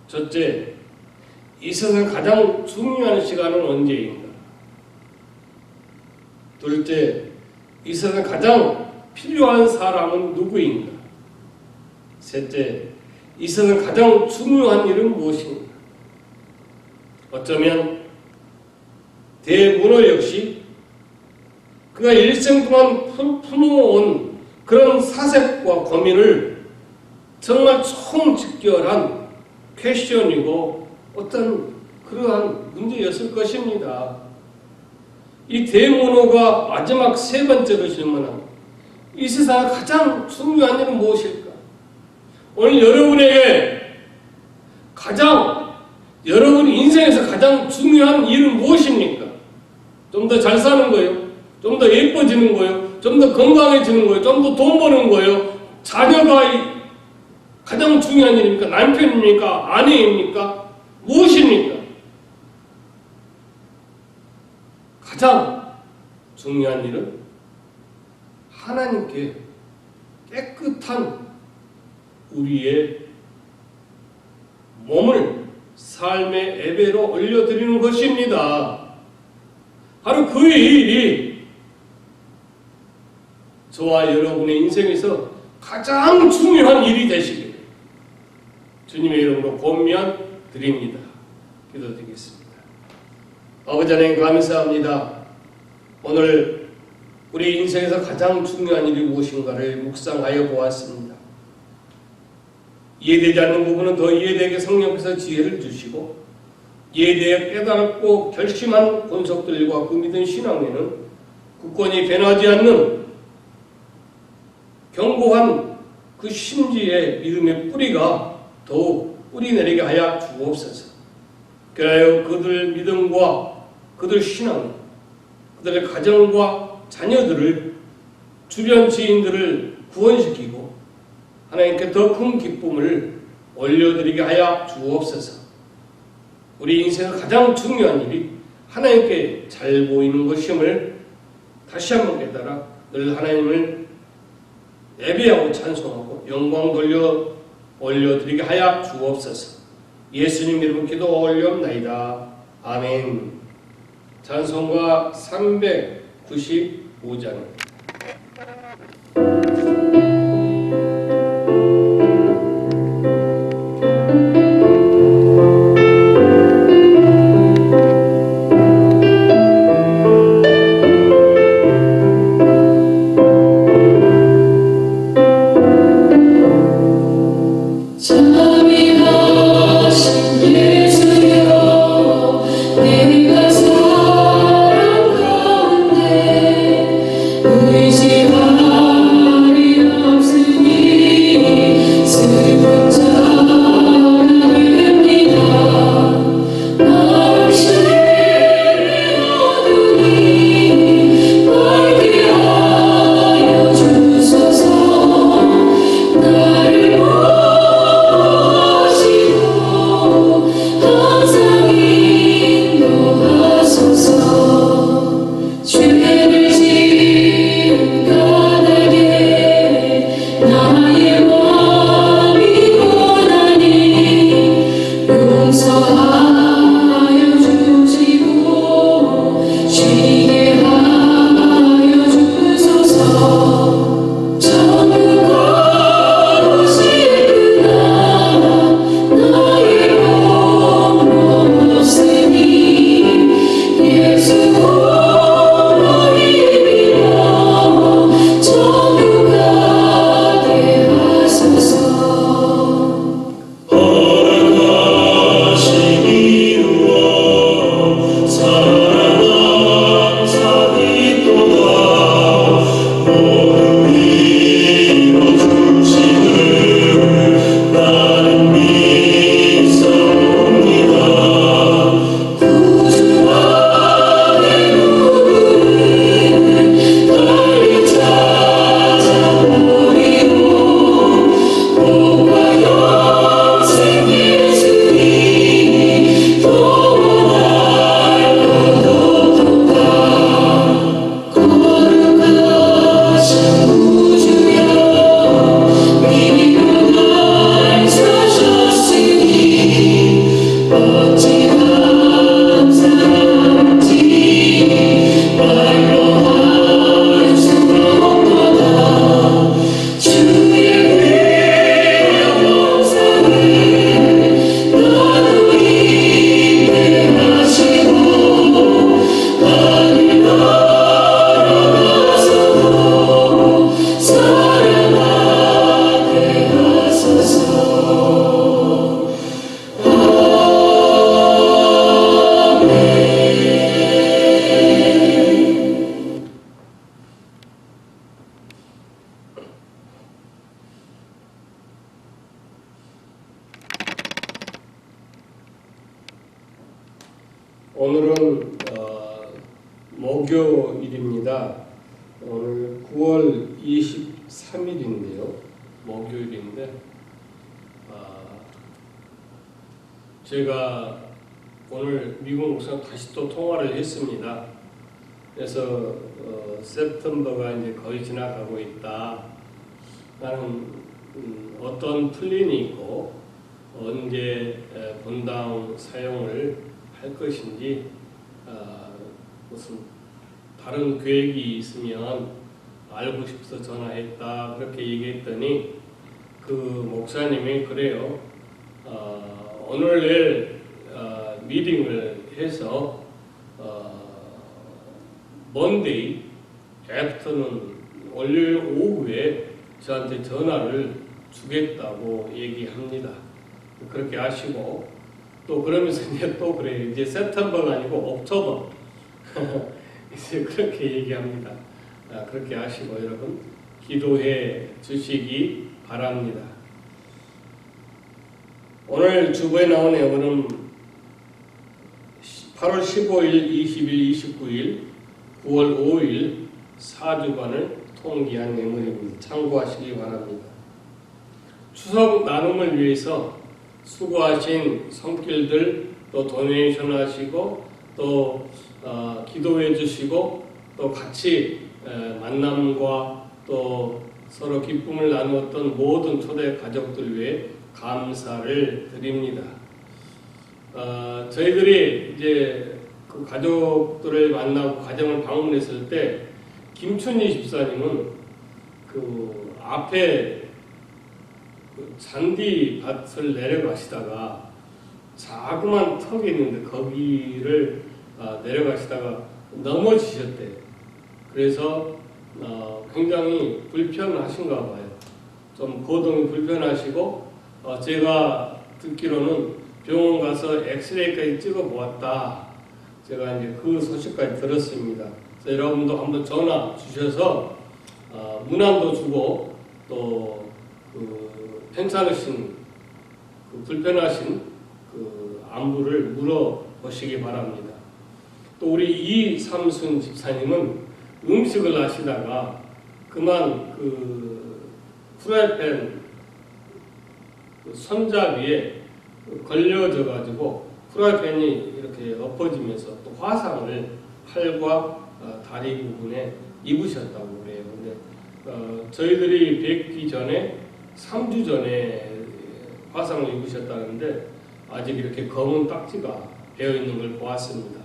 첫째, 이 세상 가장 중요한 시간은 언제인가? 둘째, 이 세상 가장 필요한 사람은 누구인가? 셋째, 이 세상 가장 중요한 일은 무엇인가? 어쩌면 대문호 역시 그가 일생 동안 품어온 그런 사색과 고민을 정말 총직결한 퀘션이고 어떤 그러한 문제였을 것입니다. 이 대문호가 마지막 세 번째로 질문한 이 세상에 가장 중요한 일은 무엇일까? 오늘 여러분에게 여러분 인생에서 가장 중요한 일은 무엇입니까? 좀 더 잘 사는 거예요? 좀 더 예뻐지는 거예요? 좀 더 건강해지는 거예요? 좀 더 돈 버는 거예요? 자녀가 가장 중요한 일입니까? 남편입니까? 아내입니까? 무엇입니까? 가장 중요한 일은 하나님께 깨끗한 우리의 몸을 삶의 예배로 올려드리는 것입니다. 바로 그 일이 저와 여러분의 인생에서 가장 중요한 일이 되시길 주님의 이름으로 권면 드립니다. 기도드리겠습니다. 아버지 하나님 감사합니다. 오늘 우리 인생에서 가장 중요한 일이 무엇인가를 묵상하여 보았습니다. 이해되지 않는 부분은 더 이해되게 성령께서 지혜를 주시고 이해되어 깨달았고 결심한 권속들과 그 믿은 신앙에는 굳건히 변하지 않는 견고한 그 심지의 믿음의 뿌리가 더욱 뿌리 내리게 하여 주옵소서. 그리하여 그들 믿음과 그들 신앙, 그들의 가정과 자녀들을, 주변 지인들을 구원시키고 하나님께 더 큰 기쁨을 올려드리게 하여 주옵소서. 우리 인생의 가장 중요한 일이 하나님께 잘 보이는 것임을 다시 한번 깨달아 늘 하나님을 예배하고 찬송하고 영광 돌려 올려드리게 하여 주옵소서. 예수님 이름 기도 올려옵나이다. 아멘. 찬송가 395장. 오늘은 목요일입니다. 오늘 9월 23일인데요. 목요일인데 제가 오늘 미국 목사랑 다시 또 통화를 했습니다. 그래서 september가 이제 거의 지나가고 있다. 나는 어떤 플랜이 있고 언제 본당 사용을 할 것인지 무슨 다른 계획이 있으면 알고 싶어서 전화했다 그렇게 얘기했더니 그 목사님이 그래요. 오늘 내일 미팅을 해서 먼데이 애프터는 월요일 오후에 저한테 전화를 주겠다고 얘기합니다. 그렇게 하시고 또 그러면서 이제 또 그래요. 이제 september가 아니고 옥토버 이제 그렇게 얘기합니다. 그렇게 하시고 여러분 기도해 주시기 바랍니다. 오늘 주보에 나온 내용은 8월 15일, 20일, 29일, 9월 5일 4주간을 통기한 내용입니다. 참고하시기 바랍니다. 추석 나눔을 위해서 수고하신 손길들 또 도네이션 하시고 또 기도해 주시고 또 같이 만남과 또 서로 기쁨을 나누었던 모든 초대 가족들 위해 감사를 드립니다. 저희들이 이제 그 가족들을 만나고 가정을 방문했을 때 김춘희 집사님은 그 앞에 그 잔디밭을 내려가시다가 자그만 턱이 있는데 거기를 내려가시다가 넘어지셨대요. 그래서 굉장히 불편하신가 봐요. 좀 거동이 불편하시고 제가 듣기로는 병원 가서 엑스레이까지 찍어 보았다. 제가 이제 그 소식까지 들었습니다. 그래서 여러분도 한번 전화 주셔서 문안도 주고 또 괜찮으신 불편하신 안부를 물어보시기 바랍니다. 또 우리 이삼순 집사님은 음식을 하시다가 그만 프라이팬 손잡이에 걸려져 가지고 프라이팬이 이렇게 엎어지면서 또 화상을 팔과 다리 부분에 입으셨다고 그래요. 근데 저희들이 뵙기 전에 3주 전에 화상을 입으셨다는데 아직 이렇게 검은 딱지가 배어 있는 걸 보았습니다.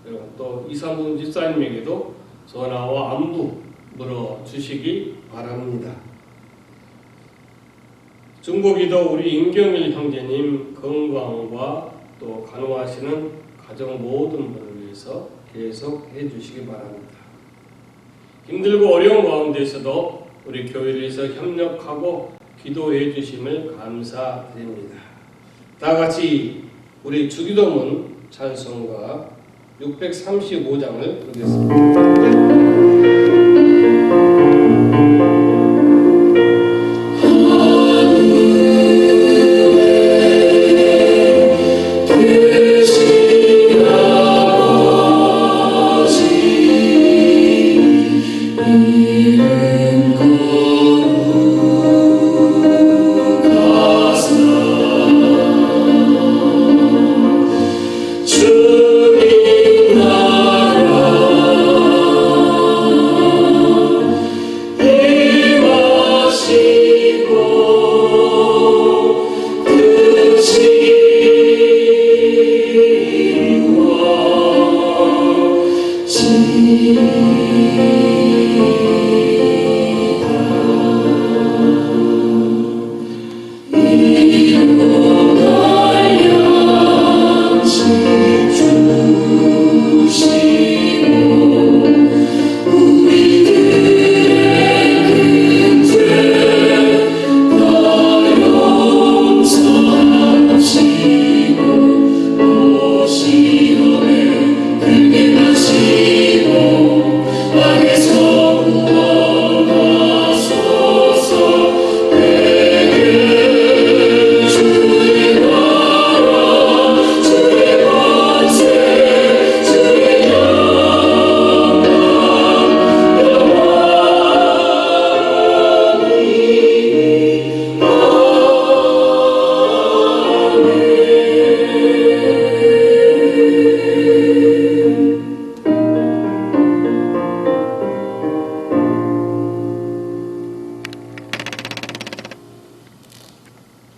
여러분 또 이삼순 집사님에게도 전화와 안부 물어주시기 바랍니다. 중보기도 우리 임경일 형제님 건강과 또 간호하시는 가정 모든 분을 위해서 계속 해주시기 바랍니다. 힘들고 어려운 가운데서도 우리 교회를 위해서 협력하고 기도해 주심을 감사드립니다. 다 같이 우리 주기도문 찬송가 635장을 부르겠습니다.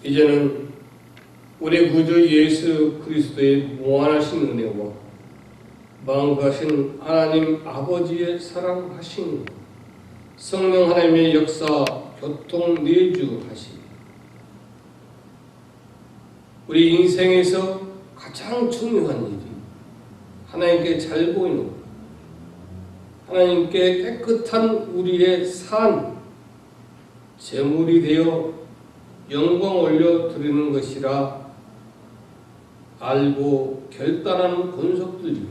이제는 우리 구주 예수 그리스도의 무한하신 은혜와 마음가신 하나님 아버지의 사랑하심, 성령 하나님의 역사 교통 내주하심, 우리 인생에서 가장 중요한 일이 하나님께 잘 보이는 것, 하나님께 깨끗한 우리의 산, 제물이 되어 영광 올려드리는 것이라 알고 결단하는 권속들 위해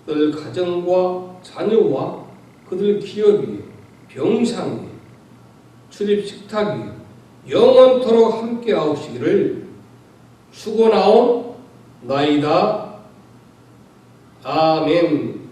그들 가정과 자녀와 그들 기업 위에 병상 위에 출입 식탁 위에 영원토록 함께 하시기를 죽어나온 나이다. 아멘.